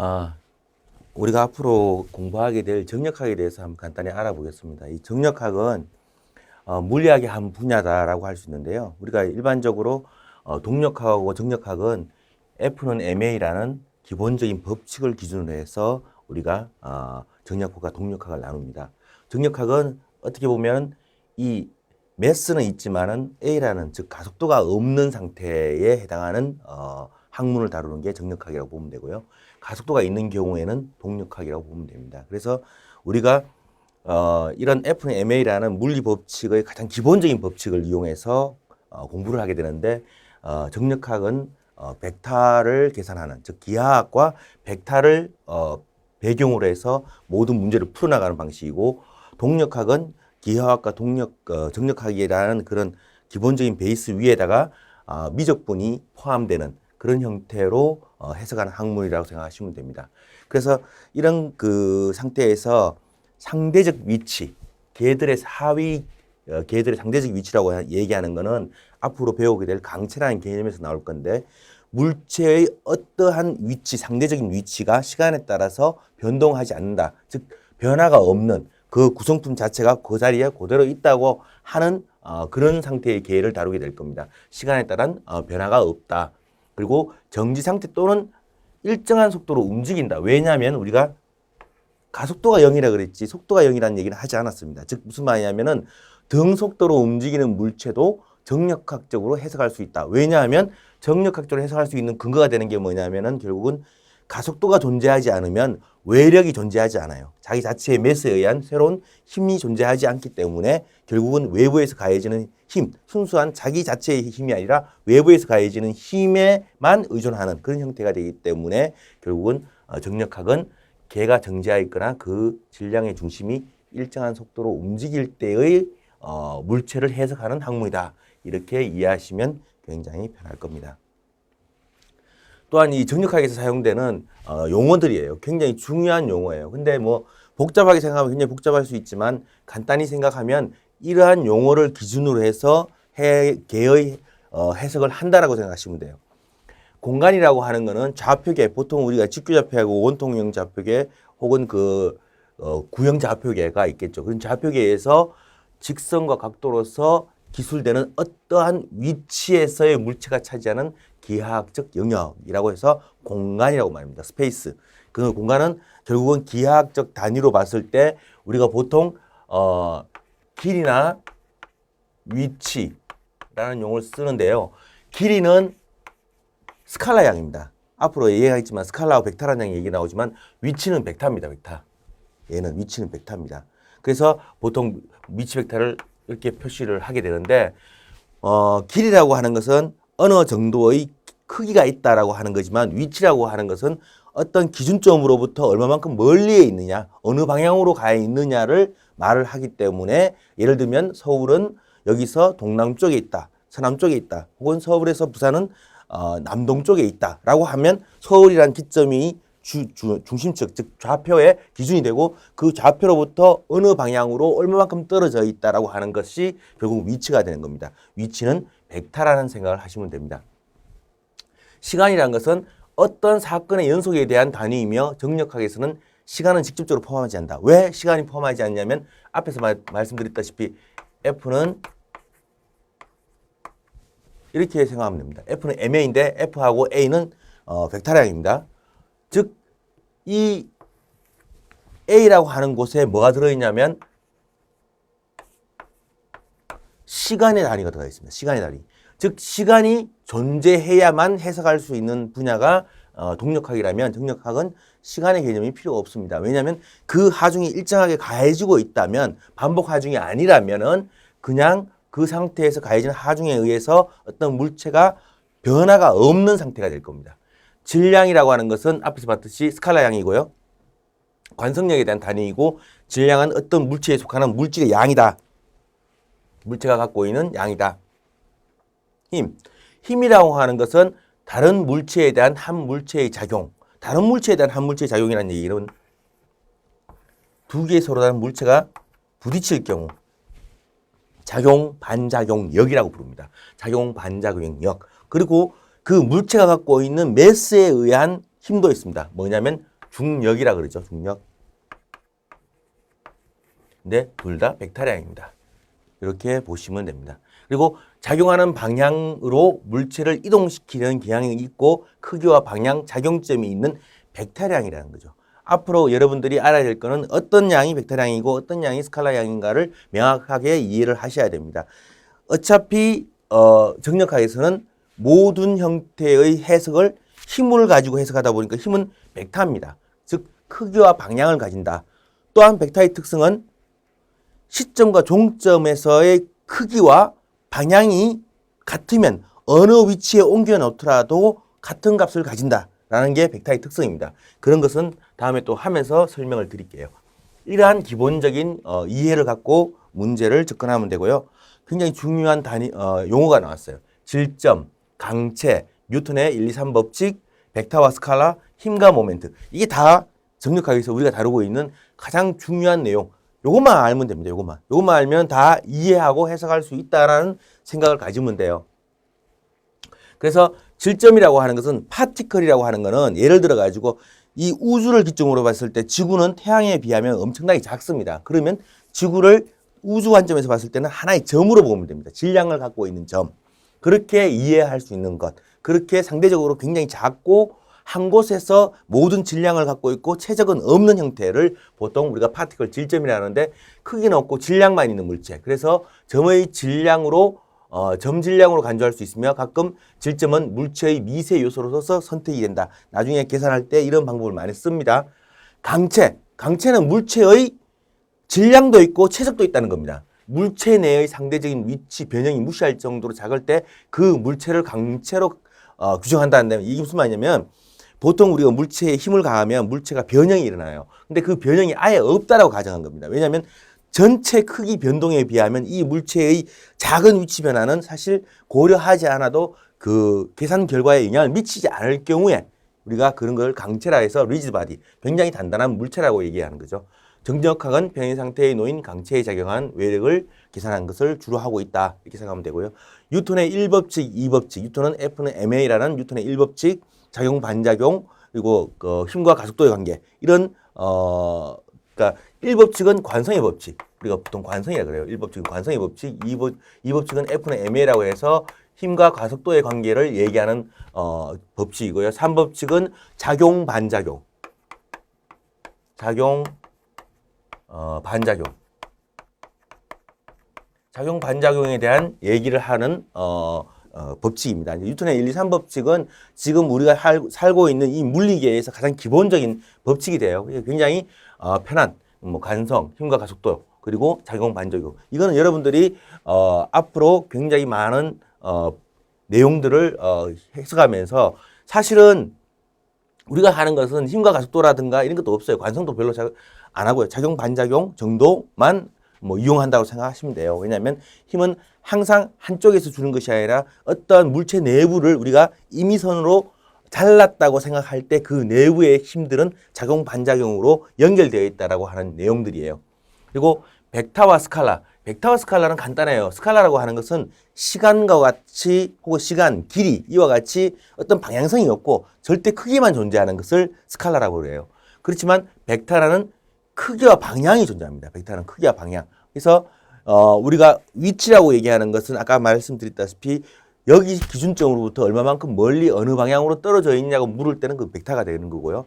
아, 우리가 앞으로 공부하게 될 정력학에 대해서 한번 간단히 알아보겠습니다. 이 정력학은 물리학의 한 분야다라고 할 수 있는데요. 우리가 일반적으로 동력학하고 정력학은 F는 ma라는 기본적인 법칙을 기준으로 해서 우리가 정력학과 동력학을 나눕니다. 정력학은 어떻게 보면 이 매스는 있지만은 A라는 즉 가속도가 없는 상태에 해당하는 학문을 다루는 게 정력학이라고 보면 되고요. 가속도가 있는 경우에는 동력학이라고 보면 됩니다. 그래서 우리가 이런 F는 ma라는 물리 법칙의 가장 기본적인 법칙을 이용해서 공부를 하게 되는데 정력학은 벡터를 계산하는 즉 기하학과 벡터를 배경으로 해서 모든 문제를 풀어나가는 방식이고 동력학은 기하학과 정력학이라는 그런 기본적인 베이스 위에다가 미적분이 포함되는 그런 형태로 해석하는 학문이라고 생각하시면 됩니다. 그래서 이런 그 상태에서 상대적 위치, 개들의 상대적 위치라고 얘기하는 것은 앞으로 배우게 될 강체라는 개념에서 나올 건데 물체의 어떠한 위치, 상대적인 위치가 시간에 따라서 변동하지 않는다. 즉 변화가 없는 그 구성품 자체가 그 자리에 그대로 있다고 하는 그런 상태의 계를 다루게 될 겁니다. 시간에 따른 변화가 없다. 그리고 정지 상태 또는 일정한 속도로 움직인다. 왜냐하면 우리가 가속도가 0이라 그랬지 속도가 0이라는 얘기는 하지 않았습니다. 즉 무슨 말이냐면은 등속도로 움직이는 물체도 정력학적으로 해석할 수 있다. 왜냐하면 정력학적으로 해석할 수 있는 근거가 되는 게 뭐냐면은 결국은 가속도가 존재하지 않으면 외력이 존재하지 않아요. 자기 자체의 매스에 의한 새로운 힘이 존재하지 않기 때문에 결국은 외부에서 가해지는 힘, 순수한 자기 자체의 힘이 아니라 외부에서 가해지는 힘에만 의존하는 그런 형태가 되기 때문에 결국은 정력학은 개가 정지하여 있거나 그 질량의 중심이 일정한 속도로 움직일 때의 물체를 해석하는 학문이다. 이렇게 이해하시면 굉장히 편할 겁니다. 또한 이 정력학에서 사용되는 용어들이에요. 굉장히 중요한 용어예요. 근데 뭐 복잡하게 생각하면 굉장히 복잡할 수 있지만 간단히 생각하면 이러한 용어를 기준으로 해서 개의 해석을 한다라고 생각하시면 돼요. 공간이라고 하는 거는 좌표계, 보통 우리가 직교좌표하고 원통형 좌표계 혹은 구형 좌표계가 있겠죠. 그런 좌표계에서 직선과 각도로서 기술되는 어떠한 위치에서의 물체가 차지하는 기하학적 영역이라고 해서 공간이라고 말합니다. 스페이스. 그 공간은 결국은 기하학적 단위로 봤을 때 우리가 보통 길이나 위치라는 용어를 쓰는데요. 길이는 스칼라 양입니다. 앞으로 얘기하겠지만 스칼라와 벡터라는 얘기 나오지만 위치는 벡터입니다. 벡터. 얘는 위치는 벡터입니다. 그래서 보통 위치 벡터를 이렇게 표시를 하게 되는데 길이라고 하는 것은 어느 정도의 크기가 있다라고 하는 거지만 위치라고 하는 것은 어떤 기준점으로부터 얼마만큼 멀리에 있느냐, 어느 방향으로 가 있느냐를 말을 하기 때문에 예를 들면 서울은 여기서 동남쪽에 있다, 서남쪽에 있다, 혹은 서울에서 부산은 남동쪽에 있다라고 하면 서울이란 기점이 중심측, 즉 좌표의 기준이 되고 그 좌표로부터 어느 방향으로 얼마만큼 떨어져 있다라고 하는 것이 결국 위치가 되는 겁니다. 위치는 벡터라는 생각을 하시면 됩니다. 시간이라는 것은 어떤 사건의 연속에 대한 단위이며 정력학에서는 시간은 직접적으로 포함하지 않는다. 왜 시간이 포함하지 않냐면 앞에서 말씀드렸다시피 F는 이렇게 생각하면 됩니다. F는 ma인데 F하고 A는 벡터량입니다. 즉 이 A라고 하는 곳에 뭐가 들어있냐면 시간의 단위가 들어가 있습니다. 시간의 단위. 즉 시간이 존재해야만 해석할 수 있는 분야가 동력학이라면 정력학은 시간의 개념이 필요가 없습니다. 왜냐하면 그 하중이 일정하게 가해지고 있다면 반복 하중이 아니라면은 그냥 그 상태에서 가해지는 하중에 의해서 어떤 물체가 변화가 없는 상태가 될 겁니다. 질량이라고 하는 것은 앞에서 봤듯이 스칼라 양이고요. 관성력에 대한 단위이고 질량은 어떤 물체에 속하는 물질의 양이다. 물체가 갖고 있는 양이다. 힘이라고 하는 것은 다른 물체에 대한 한 물체의 작용, 다른 물체에 대한 한 물체의 작용이라는 얘기는 두 개의 서로 다른 물체가 부딪힐 경우 작용, 반작용력이라고 부릅니다. 작용, 반작용력. 그리고 그 물체가 갖고 있는 매스에 의한 힘도 있습니다. 뭐냐면 중력이라 그러죠. 중력. 근데 둘 다 벡터량입니다. 이렇게 보시면 됩니다. 그리고 작용하는 방향으로 물체를 이동시키는 경향이 있고 크기와 방향, 작용점이 있는 벡터량이라는 거죠. 앞으로 여러분들이 알아야 될 거는 어떤 양이 벡터량이고 어떤 양이 스칼라 양인가를 명확하게 이해를 하셔야 됩니다. 어차피 정력학에서는 모든 형태의 해석을 힘을 가지고 해석하다 보니까 힘은 벡터입니다. 즉 크기와 방향을 가진다. 또한 벡터의 특성은 시점과 종점에서의 크기와 방향이 같으면 어느 위치에 옮겨 놓더라도 같은 값을 가진다라는 게 벡터의 특성입니다. 그런 것은 다음에 또 하면서 설명을 드릴게요. 이러한 기본적인 이해를 갖고 문제를 접근하면 되고요. 굉장히 중요한 용어가 나왔어요. 질점, 강체, 뉴턴의 1, 2, 3 법칙, 벡터와 스칼라, 힘과 모멘트. 이게 다 정력학에서 우리가 다루고 있는 가장 중요한 내용. 요것만 알면 됩니다. 요것만 알면 다 이해하고 해석할 수 있다라는 생각을 가지면 돼요. 그래서 질점이라고 하는 것은 파티클이라고 하는 거는 예를 들어 가지고 이 우주를 기점으로 봤을 때 지구는 태양에 비하면 엄청나게 작습니다. 그러면 지구를 우주 관점에서 봤을 때는 하나의 점으로 보면 됩니다. 질량을 갖고 있는 점. 그렇게 이해할 수 있는 것. 그렇게 상대적으로 굉장히 작고 한 곳에서 모든 질량을 갖고 있고 최적은 없는 형태를 보통 우리가 파티클 질점이라 하는데 크기는 없고 질량만 있는 물체. 그래서 점의 질량으로 점 질량으로 간주할 수 있으며 가끔 질점은 물체의 미세 요소로서 선택이 된다. 나중에 계산할 때 이런 방법을 많이 씁니다. 강체는 물체의 질량도 있고 최적도 있다는 겁니다. 물체 내의 상대적인 위치 변형이 무시할 정도로 작을 때 그 물체를 강체로 규정한다는 이게 무슨 말이냐면 보통 우리가 물체에 힘을 가하면 물체가 변형이 일어나요. 근데 그 변형이 아예 없다라고 가정한 겁니다. 왜냐하면 전체 크기 변동에 비하면 이 물체의 작은 위치 변화는 사실 고려하지 않아도 그 계산 결과에 영향을 미치지 않을 경우에 우리가 그런 걸 강체라 해서 리지드 바디, 굉장히 단단한 물체라고 얘기하는 거죠. 정력학은 변형 상태에 놓인 강체에 작용한 외력을 계산한 것을 주로 하고 있다. 이렇게 생각하면 되고요. 뉴턴의 1법칙, 2법칙, 뉴턴은 F는 ma라는 뉴턴의 1법칙, 작용, 반작용, 그리고 힘과 가속도의 관계. 이런 그러니까 1법칙은 관성의 법칙. 우리가 보통 관성이라 그래요. 1법칙은 관성의 법칙, 2법칙은 F는 ma라고 해서 힘과 가속도의 관계를 얘기하는 법칙이고요. 3법칙은 작용, 반작용. 작용, 반작용. 작용, 반작용에 대한 얘기를 하는 법칙입니다. 뉴턴의 1, 2, 3법칙은 지금 우리가 살고 있는 이 물리계에서 가장 기본적인 법칙이 돼요. 굉장히 편한 관성, 힘과 가속도, 그리고 작용, 반작용. 이거는 여러분들이 앞으로 굉장히 많은 내용들을 해석하면서 사실은 우리가 하는 것은 힘과 가속도라든가 이런 것도 없어요. 관성도 별로 안 하고요. 작용, 반작용 정도만 이용한다고 생각하시면 돼요. 왜냐하면 힘은 항상 한쪽에서 주는 것이 아니라 어떠한 물체 내부를 우리가 임의선으로 잘랐다고 생각할 때 그 내부의 힘들은 작용, 반작용으로 연결되어 있다라고 하는 내용들이에요. 그리고 벡터와 스칼라. 벡터와 스칼라는 간단해요. 스칼라라고 하는 것은 시간과 같이 혹은 시간, 길이 이와 같이 어떤 방향성이 없고 절대 크기만 존재하는 것을 스칼라라고 그래요. 그렇지만 벡터라는 크기와 방향이 존재합니다. 벡터는 크기와 방향. 그래서 우리가 위치라고 얘기하는 것은 아까 말씀드렸다시피 여기 기준점으로부터 얼마만큼 멀리 어느 방향으로 떨어져 있냐고 물을 때는 그 벡터가 되는 거고요.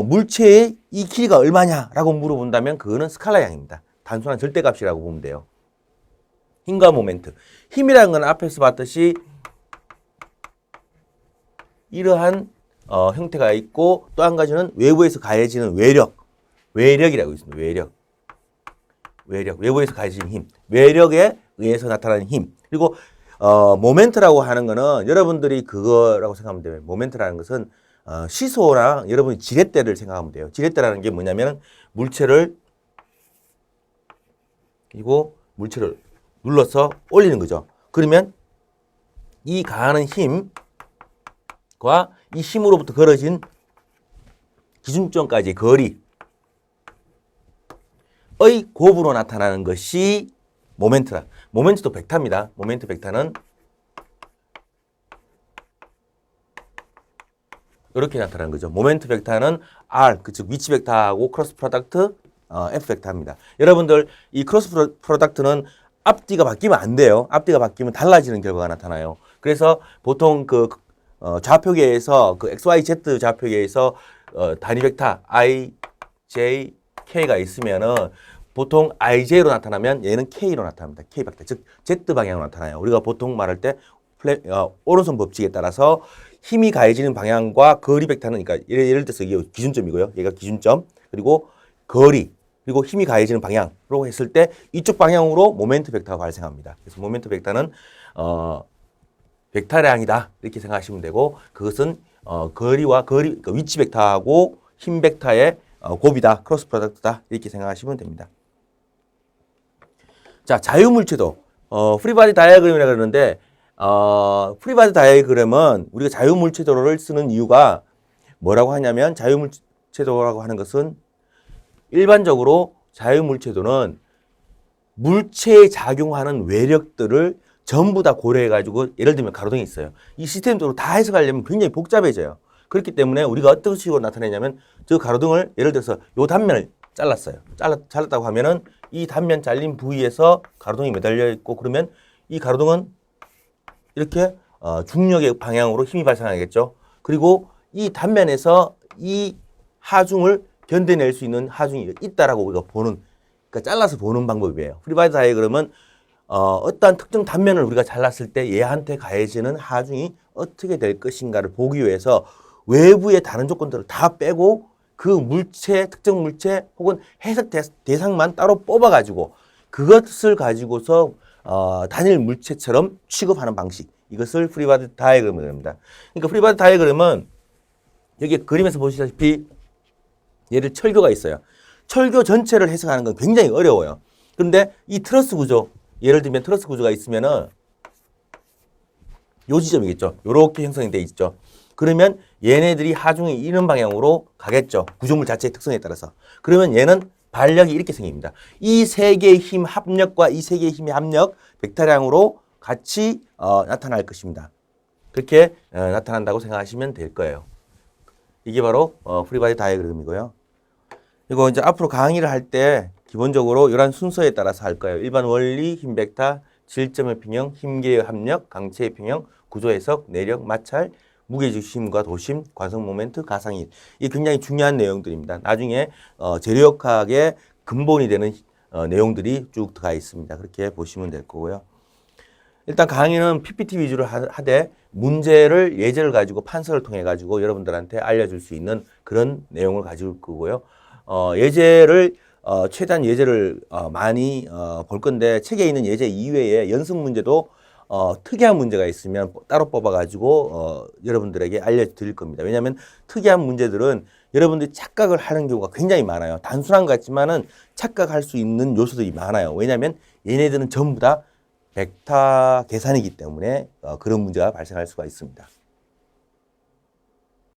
물체의 이 길이가 얼마냐라고 물어본다면 그거는 스칼라 양입니다. 단순한 절대값이라고 보면 돼요. 힘과 모멘트. 힘이라는 건 앞에서 봤듯이 이러한 형태가 있고 또 한 가지는 외부에서 가해지는 외력이라고 있습니다. 외력. 외부에서 가해지는 힘. 외력에 의해서 나타나는 힘. 그리고 모멘트라고 하는 거는 여러분들이 그거라고 생각하면 돼요. 모멘트라는 것은 시소나 여러분이 지렛대를 생각하면 돼요. 지렛대라는 게 뭐냐면 물체를 그리고 물체를 눌러서 올리는 거죠. 그러면 이 가하는 힘과 이 힘으로부터 걸어진 기준점까지 거리의 곱으로 나타나는 것이 모멘트다. 모멘트도 벡터입니다. 모멘트 벡터는 이렇게 나타나는 거죠. 모멘트 벡터는 R, 즉 위치 벡터하고 크로스 프로덕트 F 벡터입니다. 여러분들 이 크로스 프로덕트는 앞뒤가 바뀌면 안 돼요. 앞뒤가 바뀌면 달라지는 결과가 나타나요. 그래서 보통 그 좌표계에서 그 XYZ 좌표계에서 단위 벡터 I, J, K가 있으면은 보통 IJ로 나타나면 얘는 K로 나타납니다. K 벡터, 즉 Z 방향으로 나타나요. 우리가 보통 말할 때 오른손 법칙에 따라서 힘이 가해지는 방향과 거리 벡터는, 그러니까 예를 들어서 이게 기준점이고요. 얘가 기준점, 그리고 거리, 그리고 힘이 가해지는 방향으로 했을 때 이쪽 방향으로 모멘트 벡터가 발생합니다. 그래서 모멘트 벡터는 벡터량이다 이렇게 생각하시면 되고, 그것은 거리와 그러니까 위치 벡터하고 힘 벡터의 곱이다, 크로스 프로덕트다 이렇게 생각하시면 됩니다. 자, 자유물체도 프리바디 다이어그램이라 그러는데 프리바디 다이어그램은 우리가 자유물체도를 쓰는 이유가 뭐라고 하냐면, 자유물체도라고 하는 것은 일반적으로 자유물체도는 물체에 작용하는 외력들을 전부 다 고려해가지고, 예를 들면 가로등이 있어요. 이 시스템적으로 다 해석하려면 굉장히 복잡해져요. 그렇기 때문에 우리가 어떤 식으로 나타내냐면, 저 가로등을 예를 들어서 요 단면을 잘랐어요. 잘랐다고 하면은 이 단면 잘린 부위에서 가로등이 매달려 있고, 그러면 이 가로등은 이렇게 중력의 방향으로 힘이 발생하겠죠. 그리고 이 단면에서 이 하중을 견뎌낼 수 있는 하중이 있다라고 우리가 보는, 그러니까 잘라서 보는 방법이에요. 프리바디 다이어그램은 어떠한 특정 단면을 우리가 잘랐을 때 얘한테 가해지는 하중이 어떻게 될 것인가를 보기 위해서 외부의 다른 조건들을 다 빼고 그 물체, 특정 물체 혹은 해석 대상만 따로 뽑아가지고 그것을 가지고서 단일 물체처럼 취급하는 방식, 이것을 프리바디 다이어그램이라고 합니다. 그러니까 프리바디 다이어그램은 여기 그림에서 보시다시피 예를 철교가 있어요. 철교 전체를 해석하는 건 굉장히 어려워요. 그런데 이 트러스 구조, 예를 들면 트러스 구조가 있으면은 요 지점이겠죠. 요렇게 형성이 돼 있죠. 그러면 얘네들이 하중이 이런 방향으로 가겠죠. 구조물 자체의 특성에 따라서. 그러면 얘는 반력이 이렇게 생깁니다. 이 세 개의 힘 합력과 이 세 개의 힘의 합력, 벡터량으로 같이 나타날 것입니다. 그렇게 나타난다고 생각하시면 될 거예요. 이게 바로 프리바디 다이어그램이고요. 그리고 이제 앞으로 강의를 할 때 기본적으로 이런 순서에 따라서 할 거예요. 일반 원리, 힘 벡터, 질점의 평형, 힘계의 합력, 강체의 평형, 구조 해석, 내력, 마찰, 무게중심과 도심, 관성 모멘트, 가상일. 이게 굉장히 중요한 내용들입니다. 나중에 재료역학의 근본이 되는 내용들이 쭉 들어가 있습니다. 그렇게 보시면 될 거고요. 일단 강의는 PPT 위주로 하되 문제를, 예제를 가지고 판서를 통해 가지고 여러분들한테 알려줄 수 있는 그런 내용을 가지고 거고요. 예제를 최대한 예제를 많이 볼 건데, 책에 있는 예제 이외에 연습 문제도 특이한 문제가 있으면 따로 뽑아가지고 여러분들에게 알려드릴 겁니다. 왜냐하면 특이한 문제들은 여러분들이 착각을 하는 경우가 굉장히 많아요. 단순한 것 같지만은 착각할 수 있는 요소들이 많아요. 왜냐하면 얘네들은 전부 다 벡터 계산이기 때문에 그런 문제가 발생할 수가 있습니다.